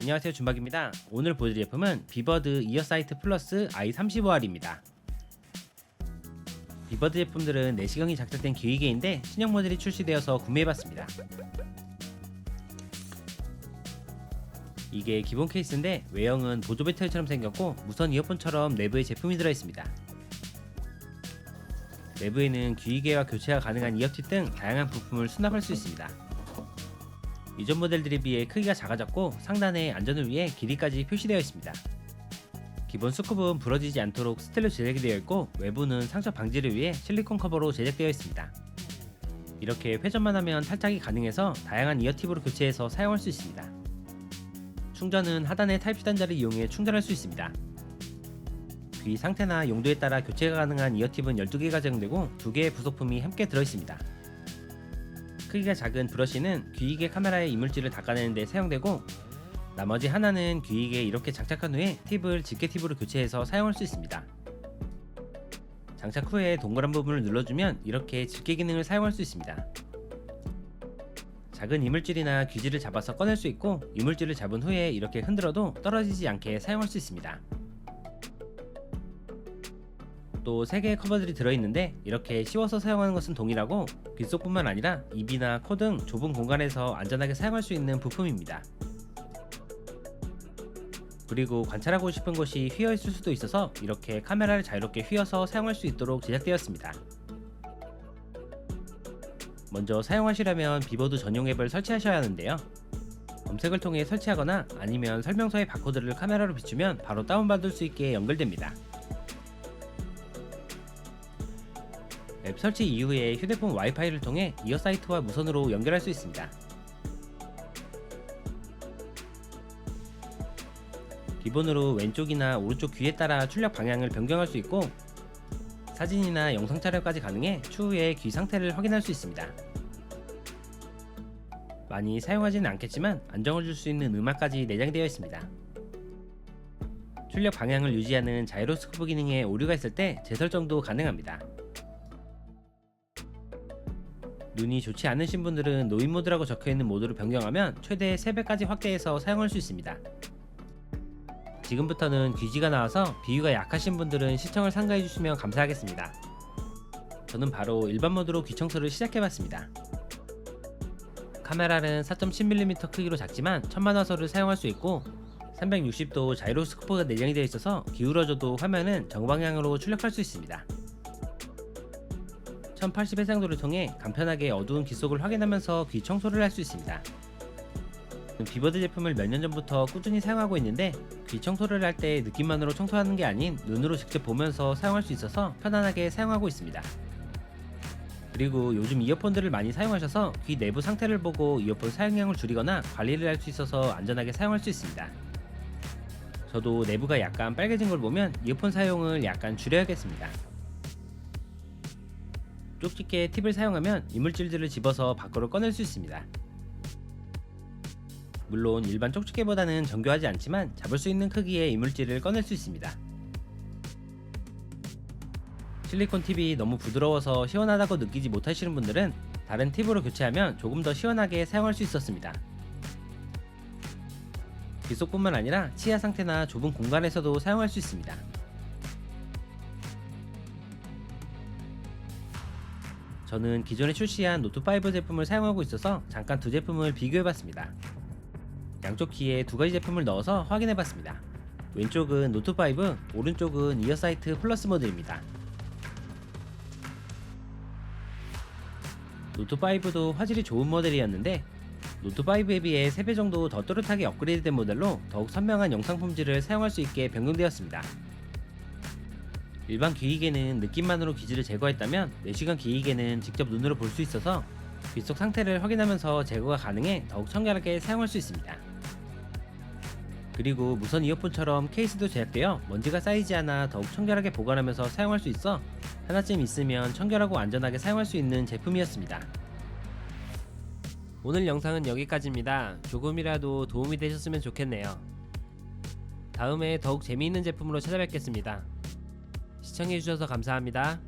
안녕하세요, 준박입니다. 오늘 보여드릴 제품은 비버드 이어사이트 플러스 i35R입니다. 비버드 제품들은 내시경이 장착된 기기계인데 신형 모델이 출시되어서 구매해봤습니다. 이게 기본 케이스인데 외형은 보조 배터리처럼 생겼고 무선 이어폰처럼 내부에 제품이 들어있습니다. 내부에는 기기계와 교체가 가능한 이어팁 등 다양한 부품을 수납할 수 있습니다. 이전 모델들에 비해 크기가 작아졌고 상단에 안전을 위해 길이까지 표시되어 있습니다. 기본 수급은 부러지지 않도록 스틸로 제작이 되어 있고 외부는 상처 방지를 위해 실리콘 커버로 제작되어 있습니다. 이렇게 회전만 하면 탈착이 가능해서 다양한 이어팁으로 교체해서 사용할 수 있습니다. 충전은 하단의 타입C 단자를 이용해 충전할 수 있습니다. 귀 상태나 용도에 따라 교체가 가능한 이어팁은 12개가 제공되고 2개의 부속품이 함께 들어있습니다. 크기가 작은 브러쉬는 귀이개 카메라의 이물질을 닦아내는 데 사용되고 나머지 하나는 귀이개에 이렇게 장착한 후에 팁을 집게 팁으로 교체해서 사용할 수 있습니다. 장착 후에 동그란 부분을 눌러주면 이렇게 집게 기능을 사용할 수 있습니다. 작은 이물질이나 귀지를 잡아서 꺼낼 수 있고 이물질을 잡은 후에 이렇게 흔들어도 떨어지지 않게 사용할 수 있습니다. 또 3개의 커버들이 들어있는데 이렇게 씌워서 사용하는 것은 동일하고 귓속뿐만 아니라 입이나 코 등 좁은 공간에서 안전하게 사용할 수 있는 부품입니다. 그리고 관찰하고 싶은 곳이 휘어 있을 수도 있어서 이렇게 카메라를 자유롭게 휘어서 사용할 수 있도록 제작되었습니다. 먼저 사용하시려면 비버드 전용 앱을 설치하셔야 하는데요. 검색을 통해 설치하거나 아니면 설명서의 바코드를 카메라로 비추면 바로 다운받을 수 있게 연결됩니다. 앱 설치 이후에 휴대폰 와이파이를 통해 이어사이트와 무선으로 연결할 수 있습니다. 기본으로 왼쪽이나 오른쪽 귀에 따라 출력 방향을 변경할 수 있고 사진이나 영상 촬영까지 가능해 추후에 귀 상태를 확인할 수 있습니다. 많이 사용하지는 않겠지만 안정을 줄 수 있는 음악까지 내장되어 있습니다. 출력 방향을 유지하는 자이로스코프 기능에 오류가 있을 때 재설정도 가능합니다. 눈이 좋지 않으신 분들은 노인 모드라고 적혀있는 모드로 변경하면 최대 3배까지 확대해서 사용할 수 있습니다. 지금부터는 귀지가 나와서 비위가 약하신 분들은 시청을 삼가해주시면 감사하겠습니다. 저는 바로 일반 모드로 귀 청소를 시작해봤습니다. 카메라는 4.10mm 크기로 작지만 천만화소를 사용할 수 있고 360도 자이로스코프가 내장이 되어 있어서 기울어져도 화면은 정방향으로 출력할 수 있습니다. 1080 해상도를 통해 간편하게 어두운 귀 속을 확인하면서 귀 청소를 할 수 있습니다. 비버드 제품을 몇 년 전부터 꾸준히 사용하고 있는데 귀 청소를 할 때 느낌만으로 청소하는 게 아닌 눈으로 직접 보면서 사용할 수 있어서 편안하게 사용하고 있습니다. 그리고 요즘 이어폰들을 많이 사용하셔서 귀 내부 상태를 보고 이어폰 사용량을 줄이거나 관리를 할 수 있어서 안전하게 사용할 수 있습니다. 저도 내부가 약간 빨개진 걸 보면 이어폰 사용을 약간 줄여야겠습니다. 쪽집게 팁을 사용하면 이물질들을 집어서 밖으로 꺼낼 수 있습니다. 물론 일반 쪽집게보다는 정교하지 않지만 잡을 수 있는 크기의 이물질을 꺼낼 수 있습니다. 실리콘 팁이 너무 부드러워서 시원하다고 느끼지 못하시는 분들은 다른 팁으로 교체하면 조금 더 시원하게 사용할 수 있었습니다. 귓속뿐만 아니라 치아 상태나 좁은 공간에서도 사용할 수 있습니다. 저는 기존에 출시한 노트5 제품을 사용하고 있어서 잠깐 두 제품을 비교해봤습니다. 양쪽 귀에 2가지 제품을 넣어서 확인해봤습니다. 왼쪽은 노트5, 오른쪽은 이어사이트 플러스 모드입니다. 노트5도 화질이 좋은 모델이었는데 노트5에 비해 3배 정도 더 또렷하게 업그레이드된 모델로 더욱 선명한 영상 품질을 사용할 수 있게 변경되었습니다. 일반 귀이개는 느낌만으로 귀지를 제거했다면 내시경 귀이개는 직접 눈으로 볼 수 있어서 귀 속 상태를 확인하면서 제거가 가능해 더욱 청결하게 사용할 수 있습니다. 그리고 무선 이어폰처럼 케이스도 제작되어 먼지가 쌓이지 않아 더욱 청결하게 보관하면서 사용할 수 있어 하나쯤 있으면 청결하고 안전하게 사용할 수 있는 제품이었습니다. 오늘 영상은 여기까지입니다. 조금이라도 도움이 되셨으면 좋겠네요. 다음에 더욱 재미있는 제품으로 찾아뵙겠습니다. 시청해주셔서 감사합니다.